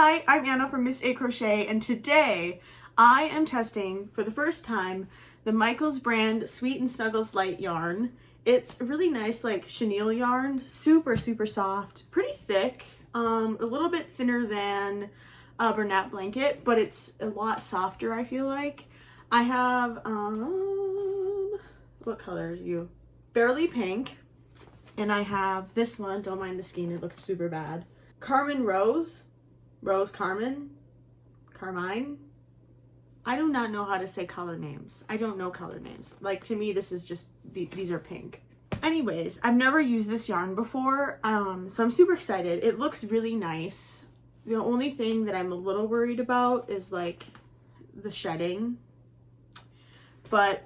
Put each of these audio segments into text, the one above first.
Hi, I'm Anna from Miss A Crochet, and today I am testing for the first time the Michaels brand Sweet Snuggles light yarn. It's a really nice like chenille yarn, super soft, pretty thick, a little bit thinner than Bernat Blanket, but it's a lot softer, I feel like. I have, what color are you? Barley pink, and I have this one, don't mind the skein, it looks super bad. Carmine Carmine. I do not know how to say color names. I don't know color names. Like, to me, this is just, these are pink. Anyways, I've never used this yarn before, so I'm super excited. It looks really nice. The only thing that I'm a little worried about is like the shedding, but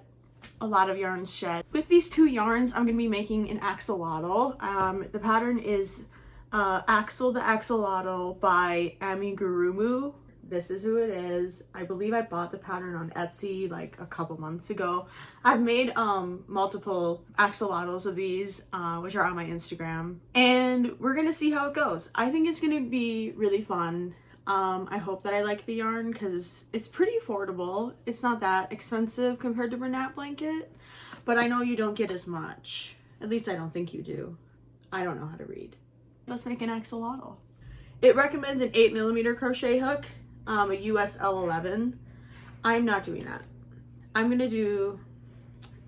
a lot of yarns shed. With these two yarns, I'm gonna be making an axolotl. The pattern is Axel the Axolotl by Amigurumoo. This is who it is. I believe I bought the pattern on Etsy like a couple months ago. I've made multiple axolotls of these, which are on my Instagram, and we're gonna see how it goes. I think it's gonna be really fun. I hope that I like the yarn because it's pretty affordable. It's not that expensive compared to Bernat Blanket, but I know you don't get as much. At least I don't think you do. I don't know how to read. Let's make an axolotl. It recommends an 8mm crochet hook, a US L11. I'm not doing that. I'm gonna do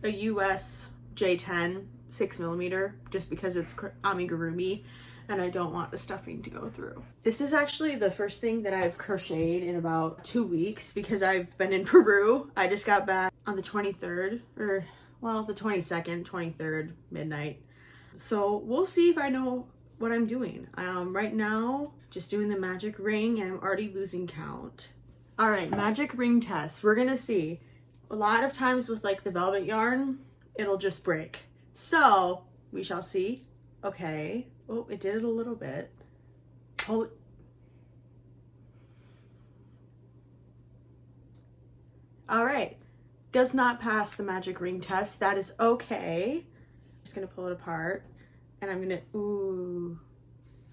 a US J10 6mm just because it's amigurumi and I don't want the stuffing to go through. This is actually the first thing that I've crocheted in about 2 weeks because I've been in Peru. I just got back on the 23rd, or well, the 22nd, 23rd, midnight. So we'll see if I know what I'm doing. Right now, just doing the magic ring and I'm already losing count. All right, magic ring test. We're gonna see. A lot of times with like the velvet yarn, it'll just break. So we shall see. Okay. Oh, it did it a little bit. Oh. All right. Does not pass the magic ring test. That is okay. Just gonna pull it apart. And I'm gonna, ooh,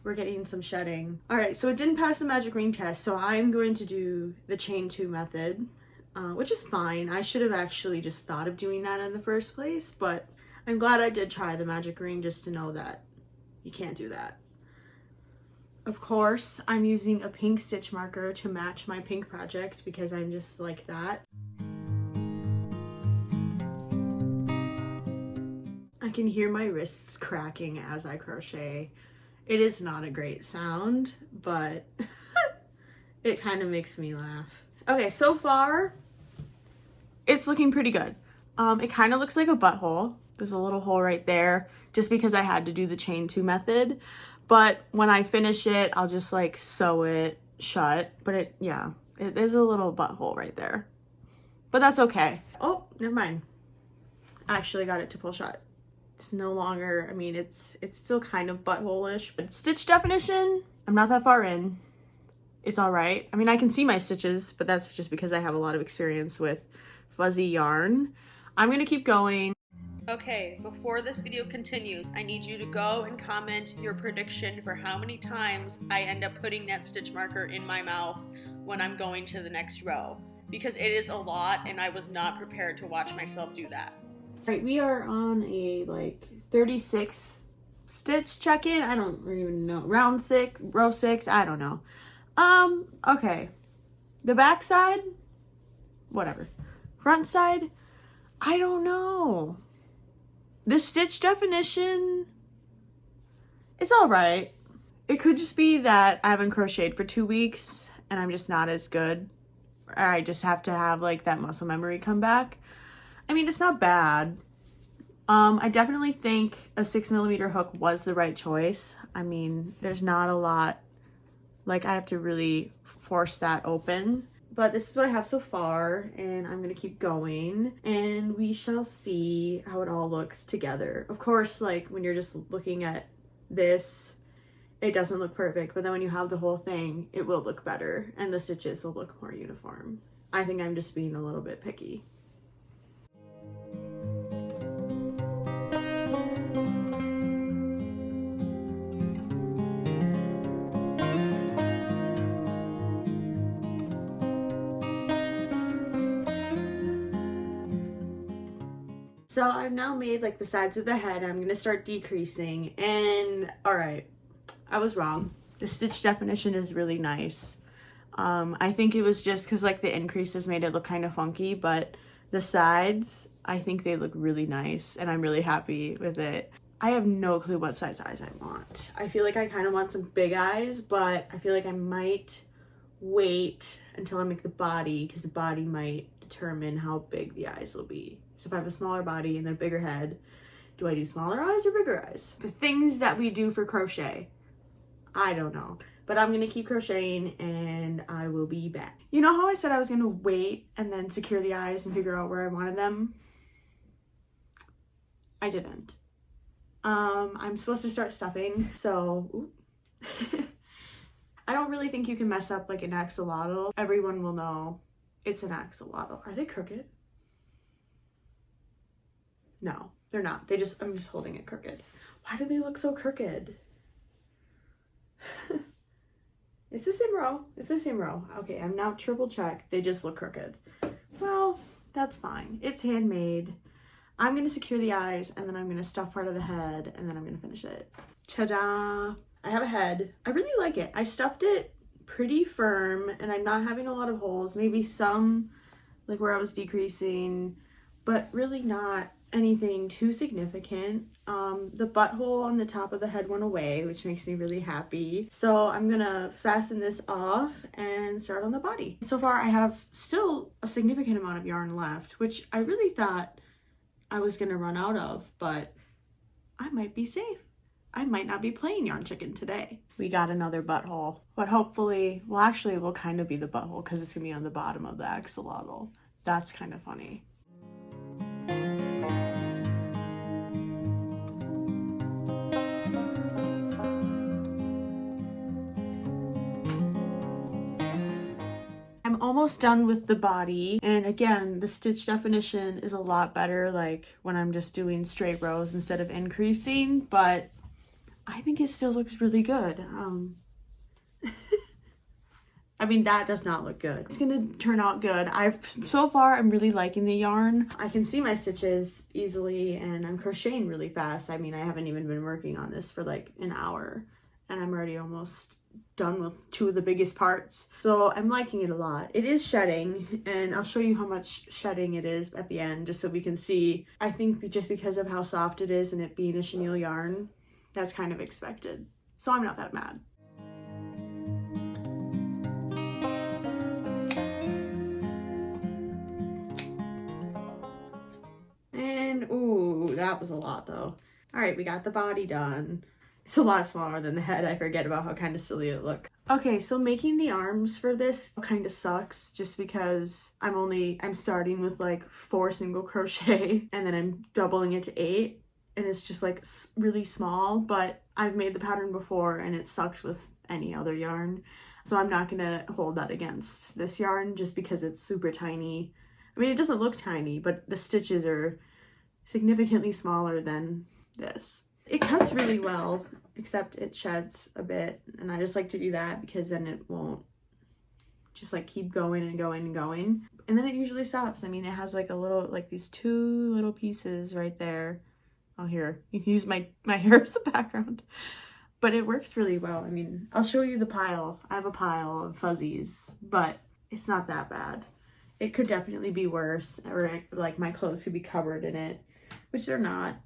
we're getting some shedding. All right, so it didn't pass the magic ring test, so I'm going to do the chain 2 method, which is fine. I should have actually just thought of doing that in the first place, but I'm glad I did try the magic ring just to know that you can't do that. Of course, I'm using a pink stitch marker to match my pink project because I'm just like that. I can hear my wrists cracking as I crochet. It is not a great sound, but it kind of makes me laugh. Okay, so far, it's looking pretty good. It kind of looks like a butthole. There's a little hole right there, just because I had to do the chain 2 method. But when I finish it, I'll just like sew it shut. But there's a little butthole right there. But that's okay. Oh, never mind. I actually got it to pull shut. It's no longer, I mean, it's still kind of butthole-ish, but stitch definition, I'm not that far in. It's all right. I mean, I can see my stitches, but that's just because I have a lot of experience with fuzzy yarn. I'm gonna keep going. Okay, before this video continues, I need you to go and comment your prediction for how many times I end up putting that stitch marker in my mouth when I'm going to the next row, because it is a lot and I was not prepared to watch myself do that. Right, we are on a like 36 stitch check-in. I don't even know. Round 6, row 6, I don't know. Okay. The back side, whatever. Front side, I don't know. The stitch definition, it's all right. It could just be that I haven't crocheted for 2 weeks and I'm just not as good. I just have to have like that muscle memory come back. I mean, it's not bad. I definitely think a 6mm hook was the right choice. I mean, there's not a lot, like I have to really force that open. But this is what I have so far, and I'm gonna keep going, and we shall see how it all looks together. Of course, like when you're just looking at this, it doesn't look perfect, but then when you have the whole thing, it will look better, and the stitches will look more uniform. I think I'm just being a little bit picky. So I've now made like the sides of the head. I'm going to start decreasing, and all right, I was wrong. The stitch definition is really nice. I think it was just because like the increases made it look kind of funky, but the sides, I think they look really nice, and I'm really happy with it. I have no clue what size eyes I want. I feel like I kind of want some big eyes, but I feel like I might wait until I make the body, because the body might determine how big the eyes will be. So if I have a smaller body and a bigger head, do I do smaller eyes or bigger eyes? The things that we do for crochet, I don't know. But I'm gonna keep crocheting and I will be back. You know how I said I was gonna wait and then secure the eyes and figure out where I wanted them? I didn't. I'm supposed to start stuffing, so I don't really think you can mess up like an axolotl. Everyone will know it's an axolotl. Are they crooked? No, they're not. I'm just holding it crooked. Why do they look so crooked? It's the same row. It's the same row. Okay, I'm now triple checked. They just look crooked. Well, that's fine. It's handmade. I'm going to secure the eyes, and then I'm going to stuff part of the head, and then I'm going to finish it. Ta-da! I have a head. I really like it. I stuffed it pretty firm, and I'm not having a lot of holes. Maybe some, like where I was decreasing, but really not anything too significant. The butthole on the top of the head went away, which makes me really happy. So I'm gonna fasten this off and start on the body. So far I have still a significant amount of yarn left, which I really thought I was gonna run out of, but I might be safe. I might not be playing yarn chicken today. We got another butthole, but hopefully, well actually it will kind of be the butthole because it's gonna be on the bottom of the axolotl. That's kind of funny. I'm almost done with the body, and again the stitch definition is a lot better like when I'm just doing straight rows instead of increasing, but I think it still looks really good. I mean, that does not look good. It's gonna turn out good. So far I'm really liking the yarn. I can see my stitches easily, and I'm crocheting really fast. I mean, I haven't even been working on this for like an hour, and I'm already almost done with two of the biggest parts. So I'm liking it a lot. It is shedding, and I'll show you how much shedding it is at the end just so we can see. I think just because of how soft it is and it being a chenille yarn, that's kind of expected. So I'm not that mad. And ooh, that was a lot though. All right, we got the body done. It's a lot smaller than the head. I forget about how kind of silly it looks. Okay, so making the arms for this kind of sucks just because I'm starting with like 4 single crochet and then I'm doubling it to 8, and it's just like really small, but I've made the pattern before and it sucked with any other yarn. So I'm not gonna hold that against this yarn just because it's super tiny. I mean, it doesn't look tiny, but the stitches are significantly smaller than this. It cuts really well, except it sheds a bit, and I just like to do that because then it won't just like keep going and going and going, and then it usually stops. I mean, it has like a little, like these 2 little pieces right there. Oh, here, you can use my hair as the background, but it works really well. I mean, I'll show you the pile. I have a pile of fuzzies, but it's not that bad. It could definitely be worse, or like my clothes could be covered in it, which they're not.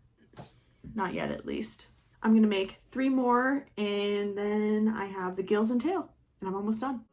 Not yet, at least. I'm gonna make 3 more, and then I have the gills and tail, and I'm almost done.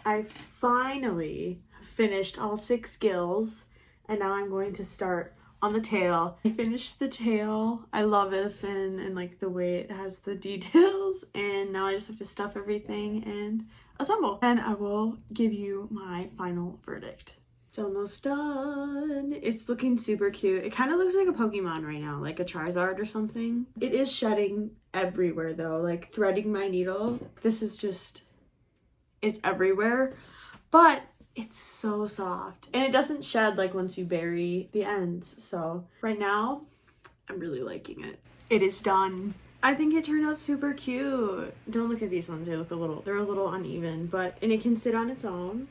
I finally finished all 6 gills, and now I'm going to start on the tail. I finished the tail. I love it, and like the way it has the details, and now I just have to stuff everything and assemble, and I will give you my final verdict. It's almost done. It's looking super cute. It kind of looks like a Pokemon right now, like a Charizard or something. It is shedding everywhere though, like threading my needle. This is just, it's everywhere, but It's so soft. And it doesn't shed like once you bury the ends. So right now, I'm really liking it. It is done. I think it turned out super cute. Don't look at these ones. They're a little uneven, and it can sit on its own.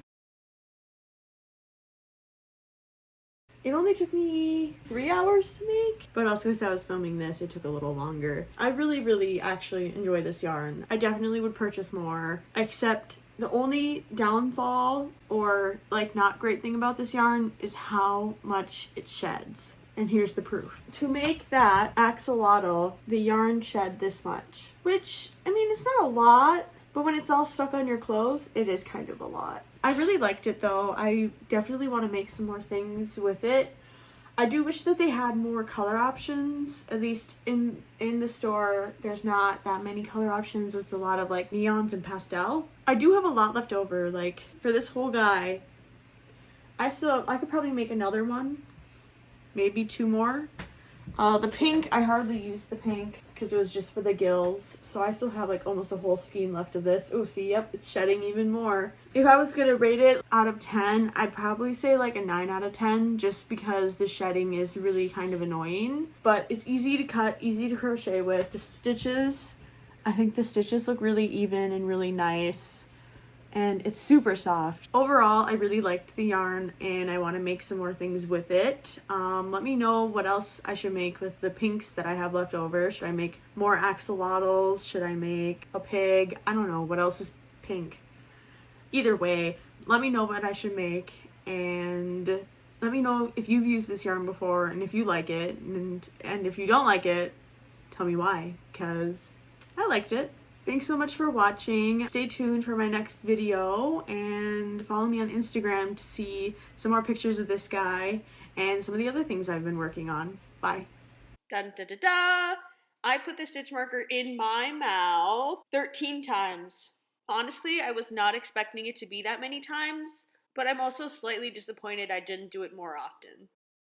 It only took me 3 hours to make, but also because I was filming this, it took a little longer. I really, really actually enjoy this yarn. I definitely would purchase more, except the only downfall or like not great thing about this yarn is how much it sheds. And here's the proof. To make that axolotl, the yarn shed this much, which, I mean, it's not a lot, but when it's all stuck on your clothes, it is kind of a lot. I really liked it though. I definitely want to make some more things with it. I do wish that they had more color options. At least in the store, there's not that many color options. It's a lot of like neons and pastel. I do have a lot left over. Like for this whole guy, I could probably make another one. Maybe 2 more. The pink, I hardly used the pink because it was just for the gills. So I still have like almost a whole skein left of this. Oh, see, yep, it's shedding even more. If I was gonna rate it out of 10, I'd probably say like a 9 out of 10 just because the shedding is really kind of annoying. But it's easy to cut, easy to crochet with. The stitches, I think the stitches look really even and really nice. And it's super soft. Overall, I really liked the yarn and I want to make some more things with it. Let me know what else I should make with the pinks that I have left over. Should I make more axolotls? Should I make a pig? I don't know what else is pink. Either way, let me know what I should make and let me know if you've used this yarn before and if you like it, and if you don't like it, tell me why, because I liked it. Thanks so much for watching. Stay tuned for my next video and follow me on Instagram to see some more pictures of this guy and some of the other things I've been working on. Bye. Dun da da da! I put the stitch marker in my mouth 13 times. Honestly, I was not expecting it to be that many times, but I'm also slightly disappointed I didn't do it more often.